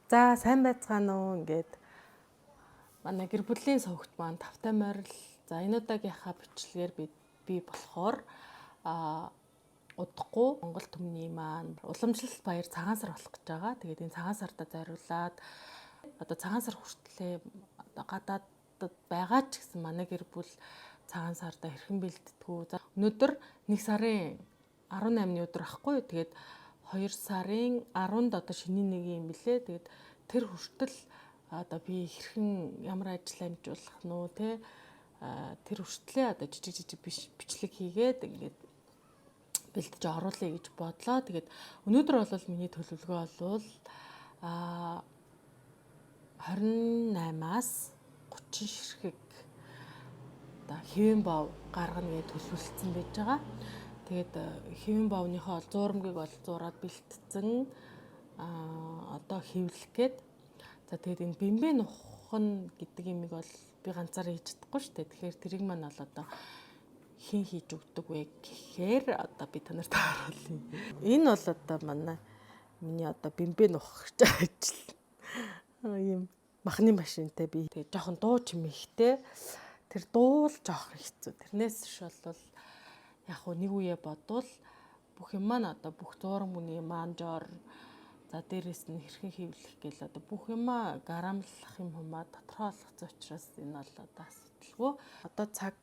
За сайн байцгаана уу ингээд манай гэр бүлийн сувгт маань тавтай морил за энэ удаагийнхаа бичлэгээр би болохоор удахгүй Монгол түмний маань уламжлалт баяр цагаан сар болох гэж байгаа. Тэгээд энэ цагаан сартаа зориулаад одоо цагаан сар хүртлээр гадаадд байгаа ч гэсэн манай гэр бүл цагаан сартаа хэрхэн бэлддэггүй. За өнөөдөр 1 сарын 18-ны өдөр ахгүй юу. Тэгээд 2 сарын 10-нд одоо шинийн нэг юм билээ. Тэгээд тэр хүртэл одоо би хэрхэн ямар ажил амжуулах нь уу те тэр хүртлээ одоо жижиг бичлэг хийгээд ингээд бэлдэж оруулъя гэж бодлоо. Тэгээд өнөөдөр бол миний төлөвлөгөө бол 28-аас 30 ширхэг одоо хэвэн бов гаргана гэж төлөвлөсөн байж байгаа. Тэгээд хэвэн бовныхоо зуурамгийг бол зураад бэлтцэн одоо хэвлэх гээд за тэгээд энэ бэмбэн ухна гэдэг юмыг бол би ганцаараа хийж чадахгүй шүү дээ. Тэгэхээр тэрийг маань бол одоо хэн хийж өгдөг вэ гэхээр одоо би танарт харуулъя. Энэ бол одоо миний одоо бэмбэн ухах гэж ажил. Ийм махны машинтай би тэгээд жоохон дуу чимээгтэй. Тэр дуул жоохон хэцүү. Тэрнээс бол яг хөө нэг үе бодвол бүх юм маань одоо бүх зураг мөний манжоор за дээрэс нь хэрхэн хэвлэх гээл одоо бүх юмаа гарамлах юм хумаа тодорхойлох учраас энэ бол одоо асуудалгүй. Одоо цаг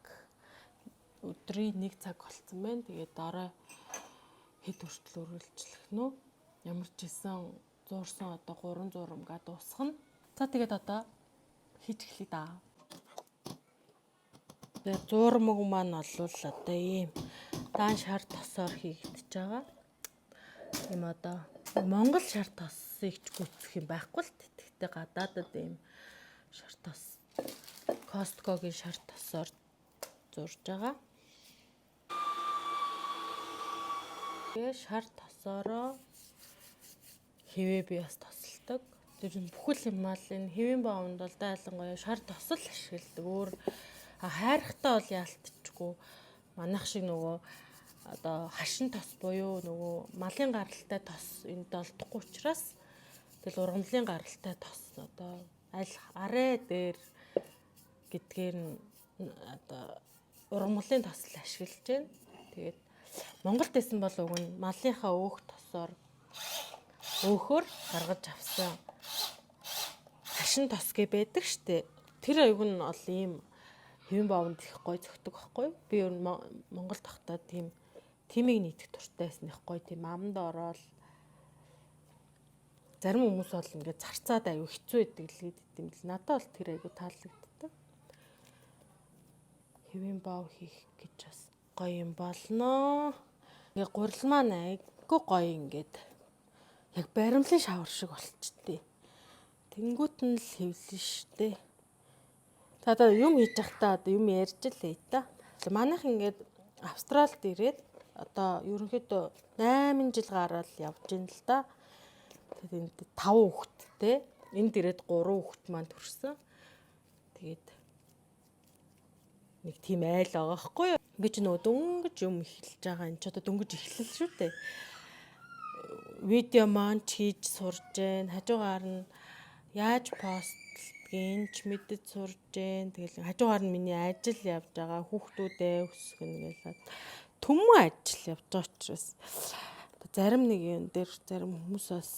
өдрийн 1 цаг болцсон байна. Тэгээд дараа хэд хүртэл үргэлжлэх нь ямар ч гэсэн зуурсан одоо 3 зурамгаа дуусгана. За тэгээд одоо хийж эхлэе да. Тэгээд зурмаг маань бол одоо ийм даан шар тосоор хийгдэж байгаа. Ийм одоо Монгол шар тосыг ч гүйцэх юм байхгүй л тэгтээ гадаадад ийм шар тос Costco-гийн шар тосоор зурж байгаа. Тэгээ шар тосороо хэвээ би бас тосолдог. Тэр бүхэл юм аа энэ хэвэн баавнд бол дайлангуяа шар тосол ашигладаг. Өөр хайрхтаа бол яалтчгүй манайх шиг нөгөө одоо хашин тос буюу нөгөө малын гаралтай тос энд олдохгүй учраас тэгэл ургамлын гаралтай тос одоо аль арай дээр гэдгээр нь одоо ургамлын тос л ашиглаж байна. Тэгээд Монголд байсан бол уг нь малынхаа өөх тосоор өөхөр гаргаж авсан хашин тос гэ байдаг штэ. Тэр аяг нь бол ийм хэвэн баавнд их гой зөгтөг байхгүй. Би өөр Монголд тахтаа тиймийг нийтэх туртай байсан их гой тийм аманд ороод зарим хүмүүс бол ингээд зарцаад аюу хэцүү байдаг л гэдэг юм бэл. Надад бол тэр аягүй таалагддаг. Хэвэн баав хийх гэж бас гоё юм болно. Ингээ гурил маань айгүй гоё ингээд яг баримлын шавар шиг болчихдээ. Тэнгүүт нь л хэвлэн штэ. За одоо юм хийж явахдаа одоо юм ярьж л ээ та. Манайх ингээд Австралид ирээд одоо ерөнхийдөө 8 жил гараад явж ин л да. Тэгээд энд 5 хүүхэдтэй. Энд ирээд 3 хүүхэд маань төрсөн. Тэгээд нэг тийм айл байгаа хгүй юу? Би ч нөгөө дөнгөж юм эхэлж байгаа. Энд ч одоо дөнгөж эхэлсэн шүү дээ. Видео маань хийж сурж гэн. Хажуугаар нь яаж постлдгийг мэдэж сурж гэн. Тэгэл хажуугаар нь миний ажил явж байгаа. Хүүхдүүдээ өсгөн гэлээ. Төмөн ажил явж байгаа учраас зарим нэг юм дээр зарим хүмүүс бас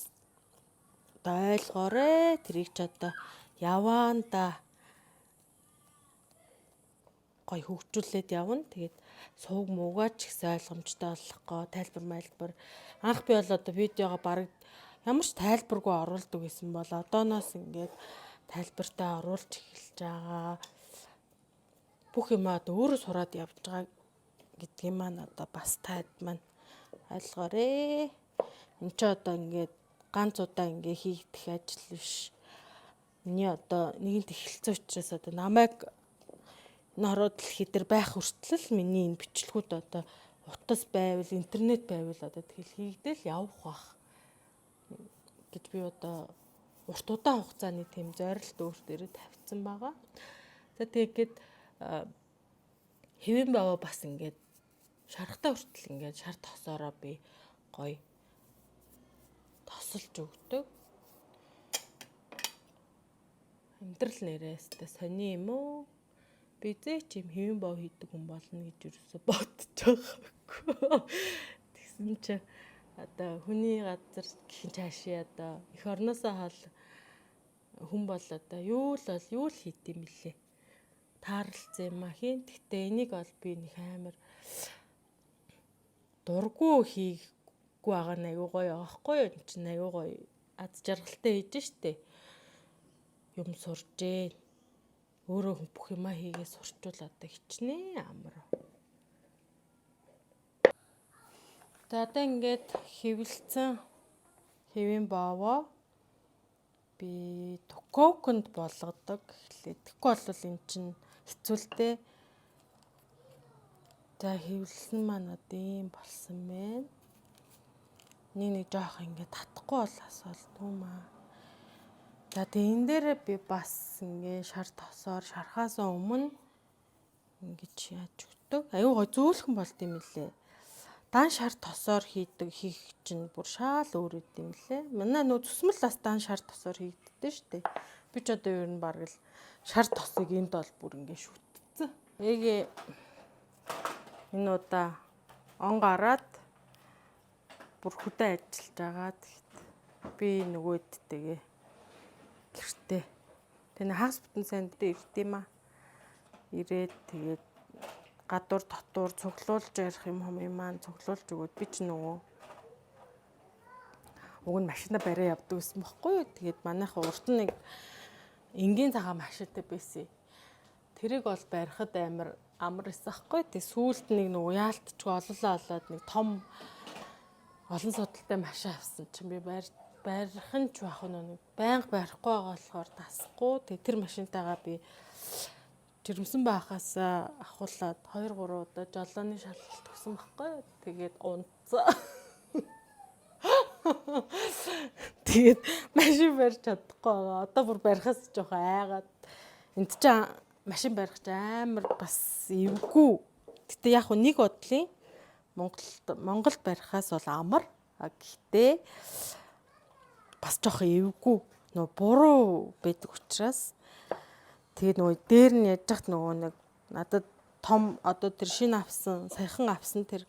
ойлгоорой. Тэрийг ч одоо яваанда гой хөгжүүлээд явна. Тэгээд сууг муугаа ч ихсэн ойлгомжтой болгох тайлбар. Анх би бол одоо видеого бараг ямар ч тайлбаргүй оруулдаг гэсэн бол одооноос ингээд тайлбартай оруулж эхэлж байгаа. Бүх юм одоо өөрөө сураад явж байгаа гэдгийг маань одоо бас таад маань ойлгоорой. Энд ч одоо ингээд ганц удаа ингээ хийгдэх ажил биш. Миний одоо нэгэнт эхэлсэн учраас одоо намайг нороо дэлхий дээр байх хүртэл миний энэ бичлэгүүд одоо утас байвал интернет байвал одоо тэгэл хийгдэл явах бах гэж би одоо урт удаан хугацааны тийм зорилт өөр дээрээ тавьсан байгаа. За тэгээд хэвэн баваа бас ингээд шархтаа хүртэл ингээд шар тосоороо би гоё тосолж өгдөг. амьдрал нэрээстэй сони юм уу? Би зээч юм хэвэн боо хийдэг хүн болно гэж юусоо бодож байгаа. Тэгсэн чи одоо хүний газар гэх чаашаа одоо эх орноосоо хол хүн бол одоо юу л хийд юм лээ. Таарлцсан юм а хийн. Гэтэ энийг бол би нэг амар дургу хийхгүй байгаа нь аюу гоё аахгүй юу? Энд чинь аюу гоё аз жаргалтай хийж штэ. Юм сурчээ. Өөрөө бүх юмаа хийгээ сурчвал одоо хичнээн амар. За одоо ингээд хэвлэлцэн хэвэн боовоо би духовконд болгодог. Тэгэхгүй бол эн чинь хэцүүлтэй. За хэвлэлсэн маань одоо ийм болсон байна. Нэг жоох ингээд татахгүй бол асуулт юм аа. За тэгээ энэ дээр би бас ингээ шар тосоор шархаасаа өмнө ингэж яаж өгдөг. Аюу гой зөөлхөн болд юм лээ. Дан шар тосоор хийх чинь бүр шаал өөр үт юм лээ. Манай нөө зүсмэл бас дан шар тосоор хийгддэг штэ. Би ч одоо ер нь баг л шар тосыг энд бол бүр ингээ шүтцэн. Эгээ энэ удаа он гараад бүр хөдөө ажиллаж байгаа. Би нөгөөдтэйгээ гэртээ. Тэгээ хагас бүтэн сандтай ирд юм аа. Ирээд тэгээд гадуур дотуур цуглуулж ярих юм маань цуглуулж өгөөд би ч нөгөө уг нь машина бариа явдаг гэсэн бохгүй юу. Тэгээд манайхан урд нь нэг энгийн цагаан машинтай байсан. Тэрийг бол барихад амар эсэхгүй. Тэгээд сүүлд нэг нөгөө яалтчгүй олоод нэг том олон судалтай машин авсан чинь би барих нь ч бах нэг байнга барихгүй байгаа болохоор тасахгүй. Тэгээ тэр машинтайгаа би жирэмсэн байхаас ахуулаад 2-3 удаа жолооны шалгалт өгсөн байхгүй. Тэгээд унтсан. Тэгээд машин барьж чадахгүй байгаа. Одоо бүр барихаас жоох айгаад. Энд чинь машин барих ч амар бас эвгүй. Гэтэ яг нэг бодлын Монголд барихаас бол амар. Гэхдээ бас жоох эвгүй. Нөө буруу байдаг учраас тэгээд нөгөө дээр нь яж хат нөгөө нэг надад том одоо тэр шинэ авсан саяхан авсан тэр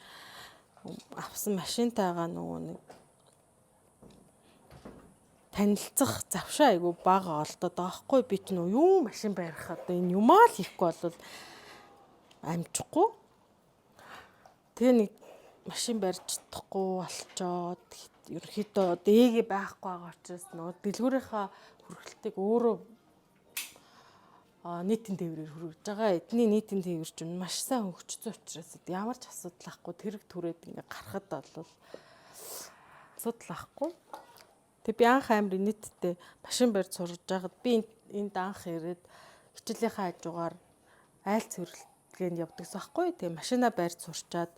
авсан машинтайгаа нөгөө нэг танилцах завшаа айгу бага олдоод байгаа хгүй. Би ч нөө юу машин барих одоо энэ юмаа л хийхгүй бол амжихгүй. Тэгээ нэг машин барьж чадахгүй болчоод ерөөхдөө дээгээ байхгүй байгаа учраас нөгөө дэлгүүрийнхаа хүргэлтийг өөрөө нийтийн тээврээр хүргэж байгаа. Эдний нийтийн тээвэр чинь маш сайн хөгжсөн учраас ямар ч асуудал ахгүй тэрэг түрээд ингээ гарахад бол асуудал ахгүй. Тэг би анх амир нийтдээ машин барьж сурж байгаад би энд анх ирээд хичээлийнхаа хажуугаар айл цэвэрлэгэнд явдагс байхгүй. Тэг машина барьж сурчаад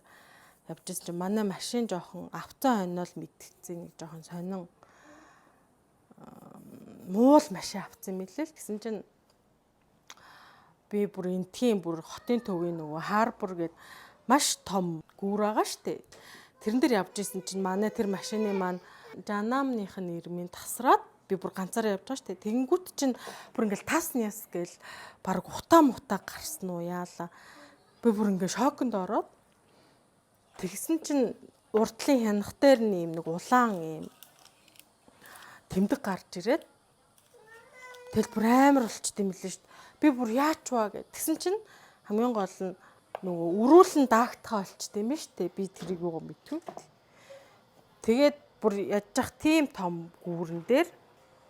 явжсэн чинь манай машин жоохон авцсан хойноол мэдгэцэн нэг жоохон сонин муул машин авцсан мэлээ л гэсэн чинь би бүр энтхийн бүр хотын төвийн нөгөө харбор гээд маш том гүүр байгаа штэ. Тэрэн дээр явж исэн чинь манай тэр машины маань жанамных нь ирмийн тасраад би бүр ганцаараа явж байгаа штэ. Тэгэнгүүт чинь бүр ингээл тас няс гээл баг утаа мутаа гарсан уу яалаа. Би бүр ингээ шоконд ороод тэгсэн чинь урдлын хянах дээр нь нэг улаан юм тэмдэг гарч ирээд тэгэл бүр амар болчт юм лээ штэ. Би бүр яач ваа гэд. Тэгсэн чинь хамгийн гол нь нөгөө өрүүлэн даагтахаа болчт юм биш үү? Би тэрийг юу мэдв. Тэгээд бүр ядчих тийм том гүүрэн дээр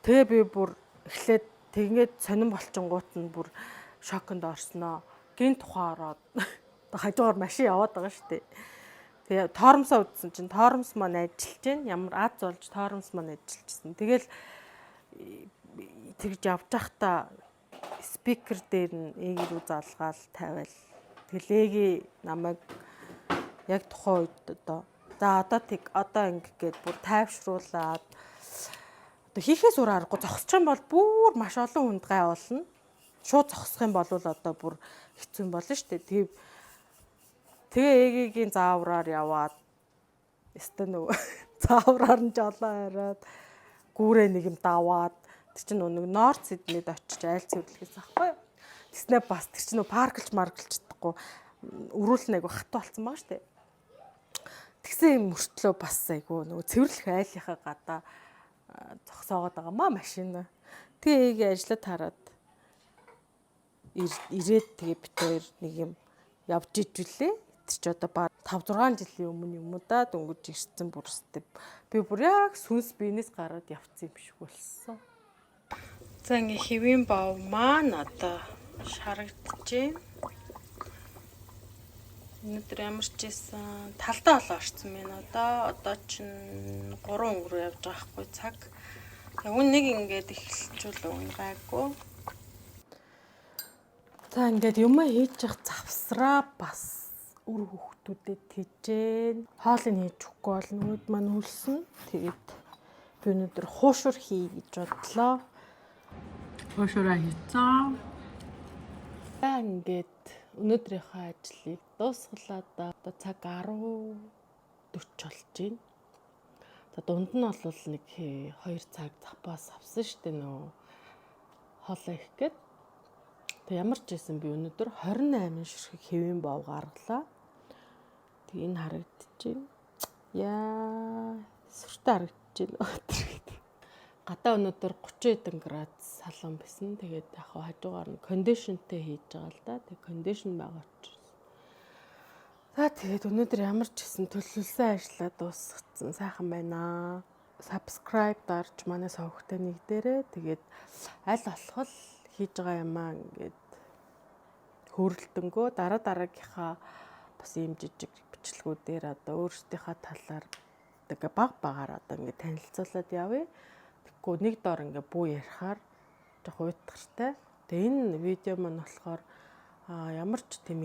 тэгээ би бүр эхлээд тэгээд сонирн болчингууд нь бүр шоконд орсноо. Гин тухай ороод хажуугаар машин яваад байгаа шүү дээ. Тэгээ тоормсоо үзсэн чинь тоормс маань ажиллаж байна. Ямар аз болж тоормс маань ажиллажсэн. Тэгэл тэгж явж байхдаа спикер дээр нь ээги рүү залгаал тавиал. Тэгэл ээги намайг яг тухайн үед одоо за одоо ингээд бүр тайвшруулаад одоо хийхээс өөр аргагүй зогсчих юм бол бүр маш олон хүнд гай болно. Шууд зогсох юм бол одоо бүр хэцүү юм болно шүү дээ. Тэгээ ээгийн заавраар яваад өстө нөгөө заавраар нь жолоо хараад гүүрээ нэг юм даваад тэр чинь нэг Норт Сиднейд очиж айлцсан хөдөлгөөс аахгүй юу. Тэснэ бас тэр чинь парклж маргалждахгүй өрүүлнэ айгу хат болсон байгаа штэ. Тэгсэн юм мөртлөө бас айгу нөгөө цэвэрлэх айлынхаа гадаа зогсоогоод байгаа маа машин. Тэгээ ажиллаад хараад ирээд тэгээ бит хоёр нэг юм явж ижүүлээ. Тэр чи одоо баг 5 6 жилийн өмнө юм уу да дөнгөж ирсэн бүрстэй. Би бүр яг сүнс биенээс гараад явцсан юм шиг болсон. За ингээ хэвийн бав маань одоо шарагдчихээн. Өнөөдөр ямар ч байсан талдаа олоо орсон байна одоо. Одоо чинь 3 өнгөрөө явж байгаа хгүй цаг. Үн нэг ингээд эхэлчихвэл үн гайгүй. За ингээд юм хийж явах завсраа бас үр хөвгтүүдэд тийжээ. Хоолыг хийж өгөхгүй бол нүуд маань үлсэн. Тэгээд би өнөөдөр хуушур хий гэж бодлоо. Хуушураа хийцэн. За ингээд өнөөдрийнхөө ажлыг дуусгалаад одоо цаг 10:40 болж байна. За дунд нь бол нэг 2 цаг запас авсан шүү дээ нөө хоолоо их гээд. Тэг ямар ч байсан би өнөөдөр 28 ширхэг хэвийн бов гаргалаа. Тэг энэ харагдчихээн. Яа, сүртэй харагдчихээн өдөр. Гадаа өнөөдөр 30 хэдэн градус салон байсан. Тэгээд яг хажуугаар нь кондишнтэй хийж байгаа л да. Тэг кондишн байгаа учраас. За тэгээд өнөөдөр ямар ч гэсэн төлөвлөсөн ажлаа дуусгацсан. Сайхан байна. Subscribe дарж манай сувгтай нэгдээрээ. Тэгээд аль болох хийж байгаа юмаа ингээд хөрөлдөнгөө дараагийнхаа бас ийм жижиг бичлэгүүдээр одоо өөрсдийнхөө талаар тэгээ багаар одоо ингээд танилцуулаад явъя. Тэгэхгүй нэг доор ингээд бүү ярихаар жоох уйтгартай. Тэгээ энэ видео маань болохоор ямар ч тийм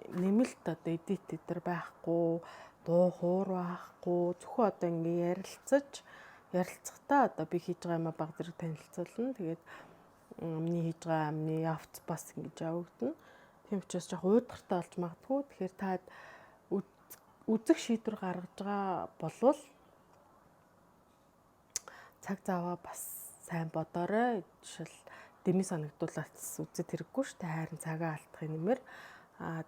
нэмэлт одоо эдит дээр байхгүй, дуу хуур байхгүй, зөвхөн одоо ингээд ярилцахтаа одоо би хийж байгаа юмаа баг зэрэг танилцуулна. Тэгээд амны хийж байгаа амны явц бас ингэж явагдана. Тийм учраас жоох уйдгартай болж магадгүй. Тэгэхээр та үзэх шийдвэр гаргаж байгаа болвол цаг заваа бас сайн бодоорой. Жишээл дэмий санагдуулаад үзэж хэрэггүй шүү дээ. Хайрын цагаа алдахын нэмэр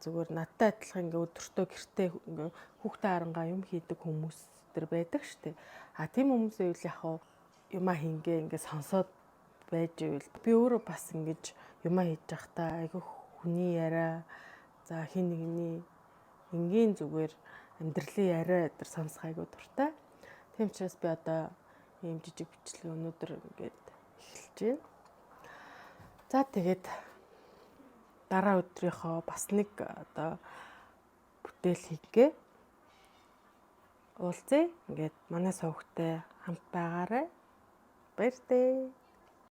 зүгээр надтай адилхан ингээ өдөртөө гэртээ ингээ хүүхдээ харангаа юм хийдэг хүмүүс төр байдаг шүү дээ. Тийм хүмүүсээ үл яг юмаа хингээ ингээ сонсоод байж ивэл би өөрөө бас ингэж юмаа хийж байхдаа айгүй хүний яриа за хин нэгний энгийн зүгээр амьдралын яриа өдр сонсох айгүй дуртай. Тийм учраас би одоо ийм жижиг бичлэг өнөөдөр ингээд эхэлж байна. За тэгээд дараа өдрийнхөө бас нэг одоо бүтээл хийгээ. Уулзъя. Ингээд манай сувгтай хамт байгаарай. Баяртай.